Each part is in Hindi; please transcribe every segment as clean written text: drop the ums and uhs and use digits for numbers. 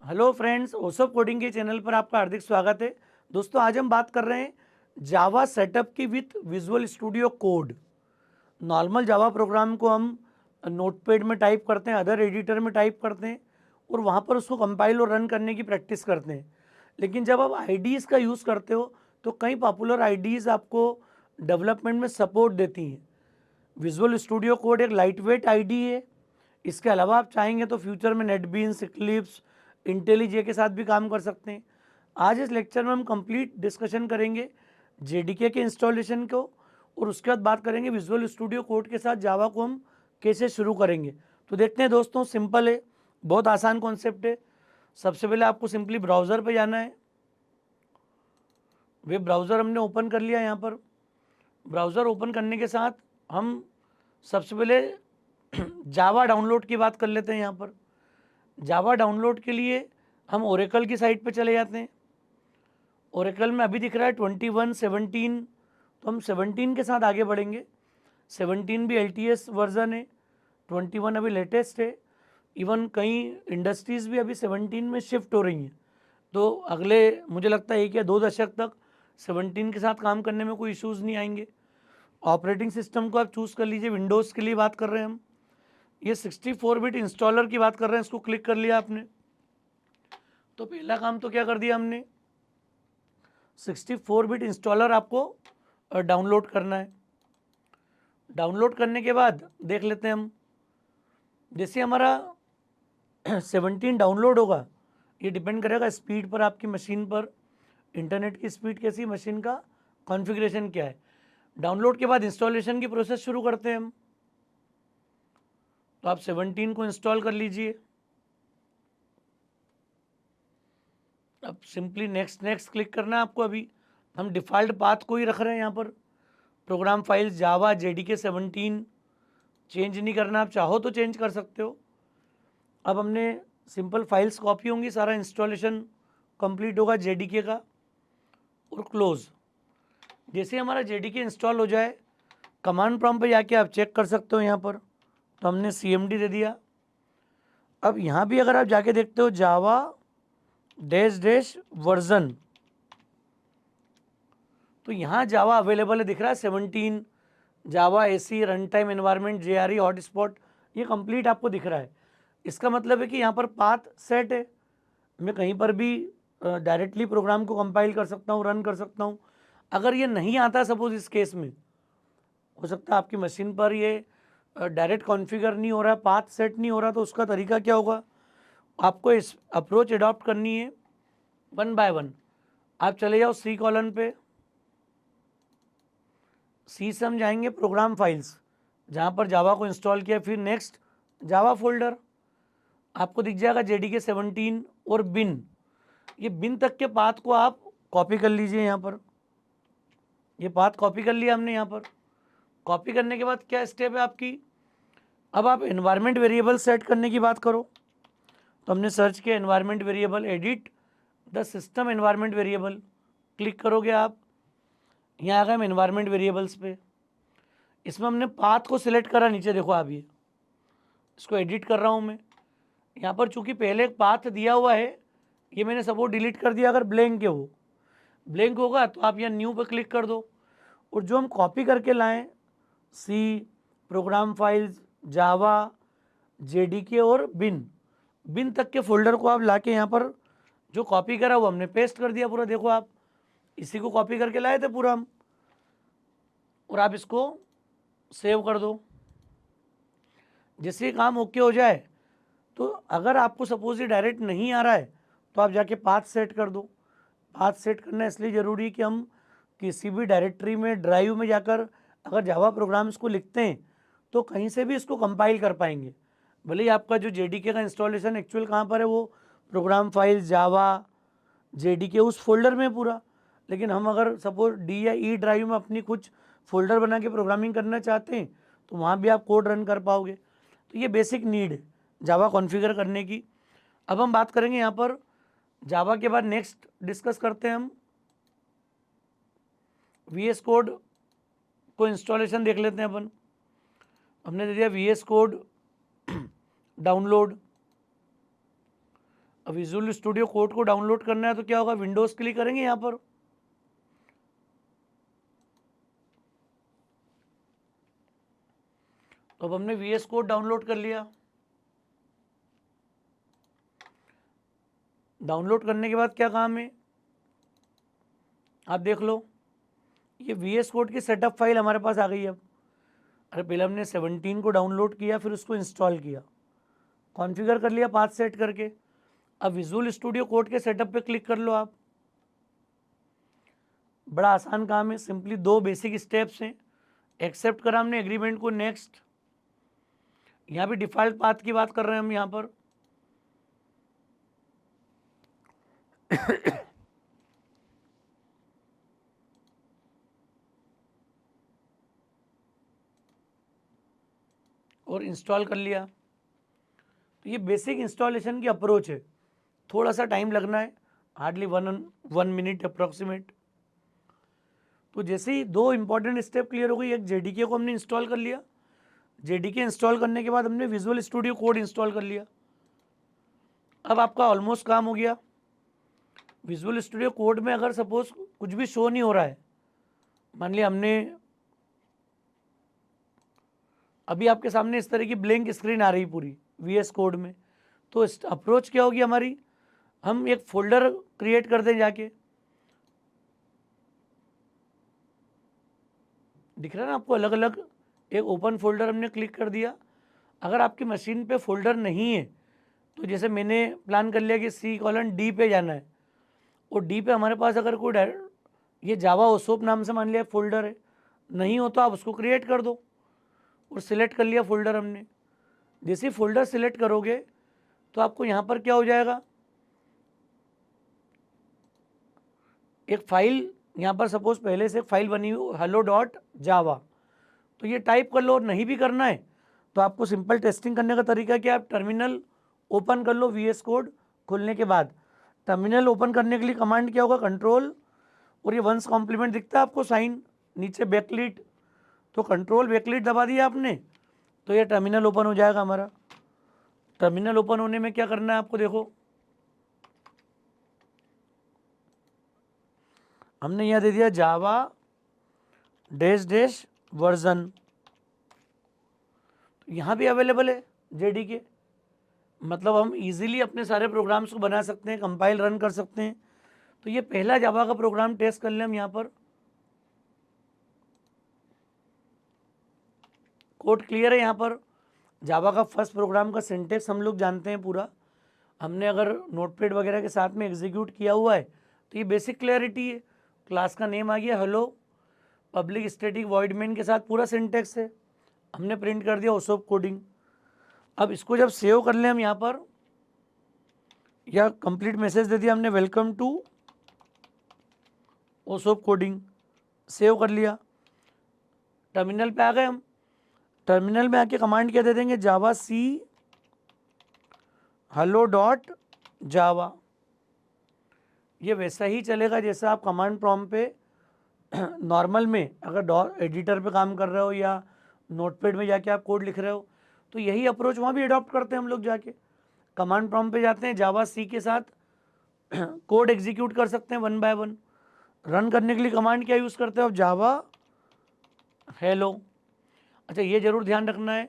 हेलो फ्रेंड्स, ओसप कोडिंग के चैनल पर आपका हार्दिक स्वागत है। दोस्तों, आज हम बात कर रहे हैं जावा सेटअप की with visual studio code. Normal Java program को हम नोटपैड में टाइप करते हैं, अदर एडिटर में टाइप करते हैं और वहाँ पर उसको कंपाइल और रन करने की प्रैक्टिस करते हैं। लेकिन जब आप आईडीज़ का यूज़ करते हो तो कई पॉपुलर आईडीज़ आपको डेवलपमेंट में सपोर्ट देती हैं। विजुअल स्टूडियो कोड एक लाइट वेट आईडी है। इसके अलावा आप चाहेंगे तो फ्यूचर में नेटबीन्स, इक्लिप्स, इंटेलिजे के साथ भी काम कर सकते हैं। आज इस लेक्चर में हम कंप्लीट डिस्कशन करेंगे जेडीके के इंस्टॉलेशन को और उसके बाद बात करेंगे विजुअल स्टूडियो कोड के साथ जावा को हम कैसे शुरू करेंगे। तो देखते हैं दोस्तों, सिंपल है, बहुत आसान कॉन्सेप्ट है। सबसे पहले आपको सिंपली ब्राउज़र पे जाना है। वेब ब्राउज़र हमने ओपन कर लिया। यहाँ पर ब्राउज़र ओपन करने के साथ हम सबसे पहले जावा डाउनलोड की बात कर लेते हैं। यहाँ पर जावा डाउनलोड के लिए हम ओरेकल की साइट पे चले जाते हैं। ओरेकल में अभी दिख रहा है 21.17, तो हम 17 के साथ आगे बढ़ेंगे। 17 भी LTS वर्जन है, 21 अभी लेटेस्ट है। इवन कई इंडस्ट्रीज़ भी अभी 17 में शिफ्ट हो रही हैं। तो अगले मुझे लगता है 1 या 2 दशक तक 17 के साथ काम करने में कोई इश्यूज़ नहीं आएंगे। ऑपरेटिंग सिस्टम को आप चूज़ कर लीजिए। विंडोज़ के लिए बात कर रहे हैं हम। ये 64 बिट इंस्टॉलर की बात कर रहे हैं। इसको क्लिक कर लिया आपने, तो पहला काम तो क्या कर दिया हमने, 64 बिट इंस्टॉलर आपको डाउनलोड करना है। डाउनलोड करने के बाद देख लेते हैं हम, जैसे हमारा 17 डाउनलोड होगा, ये डिपेंड करेगा स्पीड पर, आपकी मशीन पर, इंटरनेट की स्पीड कैसी, मशीन का कॉन्फ़िगरेशन क्या है। डाउनलोड के बाद इंस्टॉलेशन की प्रोसेस शुरू करते हैं हम। तो आप 17 को इंस्टॉल कर लीजिए। अब सिंपली नेक्स्ट नेक्स्ट क्लिक करना है आपको। अभी हम डिफ़ॉल्ट पाथ को ही रख रहे हैं। यहाँ पर प्रोग्राम फाइल्स जावा JDK 17 चेंज नहीं करना। आप चाहो तो चेंज कर सकते हो। अब हमने सिंपल फाइल्स कॉपी होंगी, सारा इंस्टॉलेशन कंप्लीट होगा JDK का, और क्लोज। जैसे हमारा JDK इंस्टॉल हो जाए, कमांड प्रॉम्प्ट पे जाके आप चेक कर सकते हो। यहाँ पर तो हमने CMD दे दिया। अब यहाँ भी अगर आप जाके देखते हो जावा डैश डैश वर्जन, तो यहाँ जावा अवेलेबल है, दिख रहा है 17, जावा AC, run time environment, JRE, hotspot, ये कंप्लीट आपको दिख रहा है। इसका मतलब है कि यहाँ पर पाथ सेट है। मैं कहीं पर भी डायरेक्टली प्रोग्राम को कंपाइल कर सकता हूँ, रन कर सकता हूँ। अगर ये नहीं आता, सपोज इस केस में हो सकता है आपकी मशीन पर ये डायरेक्ट कॉन्फ़िगर नहीं हो रहा, पाथ सेट नहीं हो रहा, तो उसका तरीका क्या होगा, आपको इस अप्रोच अडॉप्ट करनी है। 1 बाय 1 आप चले जाओ C कॉलन पे। सी से हम जाएंगे प्रोग्राम फाइल्स, जहाँ पर जावा को इंस्टॉल किया। फिर नेक्स्ट जावा फोल्डर आपको दिख जाएगा, JDK 17 और बिन। ये बिन तक के पाथ को आप कॉपी कर लीजिए। यहाँ पर ये पाथ कॉपी कर लिया हमने। यहाँ पर कॉपी करने के बाद क्या स्टेप है आपकी, अब आप एनवायरनमेंट वेरिएबल सेट करने की बात करो। तो हमने सर्च किया environment variable, edit the system environment variable, click करोगे आप, यहाँ आ गए हम एनवायरनमेंट वेरिएबल्स पे। इसमें हमने पाथ को सिलेक्ट करा, नीचे देखो आप, ये इसको एडिट कर रहा हूँ मैं। यहाँ पर चूंकि पहले एक पाथ दिया हुआ है, ये मैंने सपोज डिलीट कर दिया। अगर ब्लैंक है, वो ब्लैंक होगा तो आप यहाँ न्यू पर क्लिक कर दो, और जो हम कॉपी करके लाएं, सी, प्रोग्राम फाइल्स, जावा, JDK और बिन, बिन तक के फोल्डर को आप लाके यहाँ पर जो कॉपी करा वो हमने पेस्ट कर दिया पूरा। देखो आप, इसी को कॉपी करके लाए थे पूरा हम, और आप इसको सेव कर दो। जैसे काम ओके हो जाए, तो अगर आपको सपोज ये डायरेक्ट नहीं आ रहा है, तो आप जाके पाथ सेट कर दो। पाथ सेट करना इसलिए ज़रूरी है कि हम किसी भी डायरेक्टरी में, ड्राइव में जाकर अगर जावा प्रोग्राम्स को लिखते हैं तो कहीं से भी इसको कंपाइल कर पाएंगे। भले ही आपका जो JDK का इंस्टॉलेशन एक्चुअल कहाँ पर है, वो प्रोग्राम फाइल्स, जावा, JDK उस फोल्डर में पूरा, लेकिन हम अगर सपोज D या E ड्राइव में अपनी कुछ फोल्डर बना के प्रोग्रामिंग करना चाहते हैं, तो वहाँ भी आप कोड रन कर पाओगे। तो ये बेसिक नीड है जावा कॉन्फ़िगर करने की। अब हम बात करेंगे यहाँ पर जावा के बाद नेक्स्ट डिस्कस करते हैं हम VS कोड को इंस्टॉलेशन देख लेते हैं अपन। हमने दे दिया VS कोड डाउनलोड। अब विजुअल स्टूडियो कोड को डाउनलोड करना है तो क्या होगा, विंडोज क्लिक करेंगे यहाँ पर, तो अब हमने वीएस कोड डाउनलोड कर लिया। डाउनलोड करने के बाद क्या काम है, आप देख लो, ये वीएस कोड की सेटअप फाइल हमारे पास आ गई है अब। अरे पहले हमने 17 को डाउनलोड किया, फिर उसको इंस्टॉल किया, कॉन्फ़िगर कर लिया पाथ सेट करके। अब विजुअल स्टूडियो कोड के सेटअप पे क्लिक कर लो आप। बड़ा आसान काम है, सिंपली 2 बेसिक स्टेप्स हैं। एक्सेप्ट करा हमने एग्रीमेंट को, नेक्स्ट। यहाँ भी डिफ़ॉल्ट पाथ की बात कर रहे हैं हम यहाँ पर। और इंस्टॉल कर लिया। तो ये बेसिक इंस्टॉलेशन की अप्रोच है, थोड़ा सा टाइम लगना है, हार्डली 1 मिनट अप्रॉक्सीमेट। तो जैसे ही 2 इंपॉर्टेंट स्टेप क्लियर हो गई, एक जेडीके को हमने इंस्टॉल कर लिया, जेडीके इंस्टॉल करने के बाद हमने विजुअल स्टूडियो कोड इंस्टॉल कर लिया। अब आपका ऑलमोस्ट काम हो गया। विजुअल स्टूडियो कोड में अगर सपोज कुछ भी शो नहीं हो रहा है, मान लिया हमने अभी आपके सामने इस तरह की ब्लैंक स्क्रीन आ रही पूरी वीएस कोड में, तो अप्रोच क्या होगी हमारी, हम एक फोल्डर क्रिएट कर दें जाके। दिख रहा है ना आपको, अलग अलग एक ओपन फोल्डर हमने क्लिक कर दिया। अगर आपकी मशीन पे फोल्डर नहीं है तो जैसे मैंने प्लान कर लिया कि C:D पे जाना है, और डी पे हमारे पास अगर कोई ये जावा ओसोप नाम से मान लिया फोल्डर है, नहीं हो तो आप उसको क्रिएट कर दो। और सिलेक्ट कर लिया फोल्डर हमने। जैसे फोल्डर सिलेक्ट करोगे तो आपको यहाँ पर क्या हो जाएगा, एक फाइल यहाँ पर सपोज पहले से एक फाइल बनी हुई hello.java, तो ये टाइप कर लो। और नहीं भी करना है तो आपको सिंपल टेस्टिंग करने का तरीका क्या है, आप टर्मिनल ओपन कर लो। वीएस कोड खुलने के बाद टर्मिनल ओपन करने के लिए कमांड क्या होगा, कंट्रोल, और ये वंस कॉम्प्लीमेंट दिखता है आपको साइन नीचे बैकलिट, तो कंट्रोल बैकलिट दबा दिया आपने तो ये टर्मिनल ओपन हो जाएगा हमारा। टर्मिनल ओपन होने में क्या करना है आपको, देखो हमने यहाँ दे दिया जावा डैश वर्जन, यहाँ भी अवेलेबल है जेडीके, मतलब हम इजीली अपने सारे प्रोग्राम्स को बना सकते हैं, कंपाइल रन कर सकते हैं। तो ये पहला जावा का प्रोग्राम टेस्ट कर लें हम। यहाँ पर कोड क्लियर है। यहाँ पर जावा का फर्स्ट प्रोग्राम का सिंटेक्स हम लोग जानते हैं पूरा, हमने अगर नोटपैड वगैरह के साथ में एग्जीक्यूट किया हुआ है तो ये बेसिक क्लैरिटी है। क्लास का नेम आ गया hello, public static void main के साथ पूरा सिंटेक्स है, हमने प्रिंट कर दिया ओसोप कोडिंग। अब इसको जब सेव कर लें हम यहाँ पर, या कंप्लीट मैसेज दे दिया हमने, वेलकम टू ओसोप कोडिंग, सेव कर लिया। टर्मिनल पे आ गए हम। टर्मिनल में आके कमांड क्या दे देंगे, जावा सी hello.java। ये वैसा ही चलेगा जैसा आप कमांड प्रॉम्प्ट पे नॉर्मल में अगर एडिटर पे काम कर रहे हो या नोटपैड में जाके आप कोड लिख रहे हो, तो यही अप्रोच वहाँ भी अडॉप्ट करते हैं हम लोग। जाके कमांड प्रॉम्प्ट पे जाते हैं, जावा सी के साथ कोड एग्जीक्यूट कर सकते हैं 1 बाय 1। रन करने के लिए कमांड क्या यूज़ करते हो, जावा हेलो। अच्छा ये ज़रूर ध्यान रखना है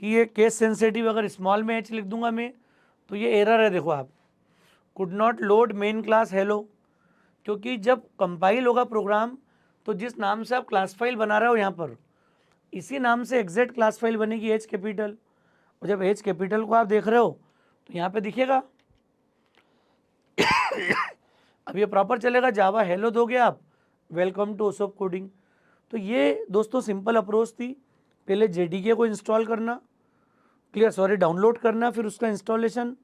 कि ये केस सेंसिटिव, अगर स्मॉल में एच लिख दूंगा मैं तो ये एरर है। देखो आप, could not load main class hello, क्योंकि जब कंपाइल होगा प्रोग्राम तो जिस नाम से आप क्लास फाइल बना रहे हो यहाँ पर, इसी नाम से एग्जैक्ट क्लास फाइल बनेगी, एच कैपिटल। और जब एच कैपिटल को आप देख रहे हो तो यहाँ पे दिखेगा अब ये प्रॉपर चलेगा, जावा हेलो दोगे आप, वेलकम टू ओसोप कोडिंग। तो ये दोस्तों सिंपल अप्रोच थी, पहले जेडीके को इंस्टॉल करना, डाउनलोड करना, फिर उसका इंस्टॉलेशन,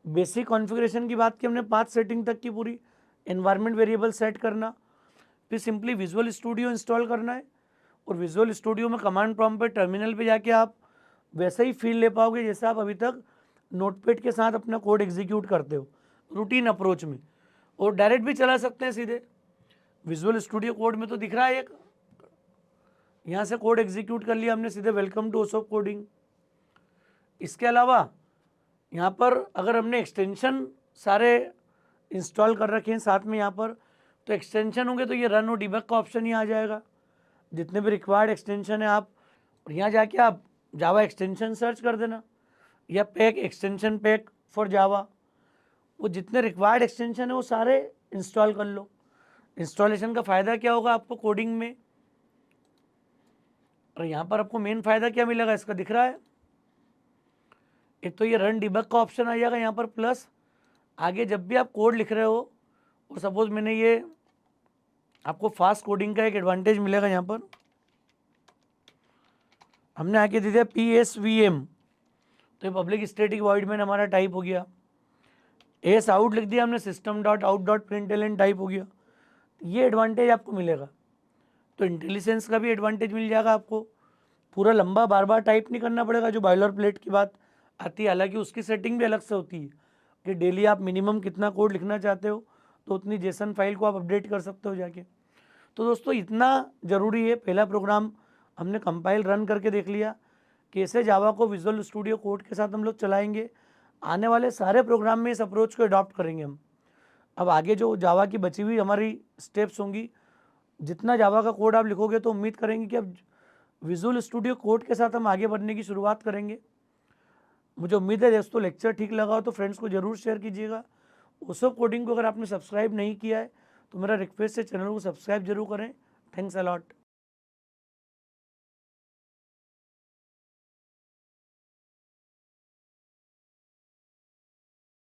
बेसिक कॉन्फ़िगरेशन की बात की हमने, पाथ सेटिंग तक की पूरी, एनवायरनमेंट वेरिएबल सेट करना, फिर सिंपली विजुअल स्टूडियो इंस्टॉल करना है। और विजुअल स्टूडियो में कमांड प्रॉम्प्ट पे टर्मिनल पे जाके आप वैसे ही फील ले पाओगे जैसे आप अभी तक नोटपैड के साथ अपना कोड एग्जीक्यूट करते हो रूटीन अप्रोच में। और डायरेक्ट भी चला सकते हैं सीधे, विजुअल स्टूडियो कोड में तो दिख रहा है एक, यहाँ से कोड एग्जीक्यूट कर लिया हमने सीधे, वेलकम टू ओसोप कोडिंग। इसके अलावा यहाँ पर अगर हमने एक्सटेंशन सारे इंस्टॉल कर रखे हैं साथ में यहाँ पर, तो एक्सटेंशन होंगे तो ये रन और डिबग का ऑप्शन ही आ जाएगा। जितने भी रिक्वायर्ड एक्सटेंशन है आप यहाँ जाके आप जावा एक्सटेंशन सर्च कर देना, या pack extension pack for Java, वो जितने रिक्वायर्ड एक्सटेंशन है वो सारे इंस्टॉल कर लो। इंस्टॉलेशन का फ़ायदा क्या होगा आपको कोडिंग में, और यहाँ पर आपको मेन फ़ायदा क्या मिलेगा इसका दिख रहा है। एक तो ये रन डिबग का ऑप्शन आ जाएगा यहाँ पर, प्लस आगे जब भी आप कोड लिख रहे हो और सपोज मैंने ये आपको फास्ट कोडिंग का एक एडवांटेज मिलेगा। यहाँ पर हमने आके दे दिया PSVM, तो ये पब्लिक स्टैटिक वॉइड में हमारा टाइप हो गया। एस आउट लिख दिया हमने, system dot out dot println type हो गया। ये एडवांटेज आपको मिलेगा। तो इंटेलिजेंस का भी एडवांटेज मिल जाएगा आपको, पूरा लंबा बार बार टाइप नहीं करना पड़ेगा जो बॉयलर प्लेट की बात आती है। हालांकि उसकी सेटिंग भी अलग से होती है कि डेली आप मिनिमम कितना कोड लिखना चाहते हो तो उतनी जेसन फाइल को आप अपडेट कर सकते हो जाके। तो दोस्तों इतना ज़रूरी है। पहला प्रोग्राम हमने कंपाइल रन करके देख लिया, कैसे जावा को विजुअल स्टूडियो कोड के साथ हम लोग चलाएंगे। आने वाले सारे प्रोग्राम में इस अप्रोच को अडॉप्ट करेंगे हम। अब आगे जो जावा की बची हुई हमारी स्टेप्स होंगी, जितना जावा का कोड आप लिखोगे तो उम्मीद करेंगे कि अब विजुअल स्टूडियो कोड के साथ हम आगे बढ़ने की शुरुआत करेंगे। मुझे उम्मीद है दोस्तों लेक्चर ठीक लगा हो तो फ्रेंड्स को ज़रूर शेयर कीजिएगा। उसो कोडिंग को अगर आपने सब्सक्राइब नहीं किया है तो मेरा रिक्वेस्ट है चैनल को सब्सक्राइब जरूर करें। Thanks a lot.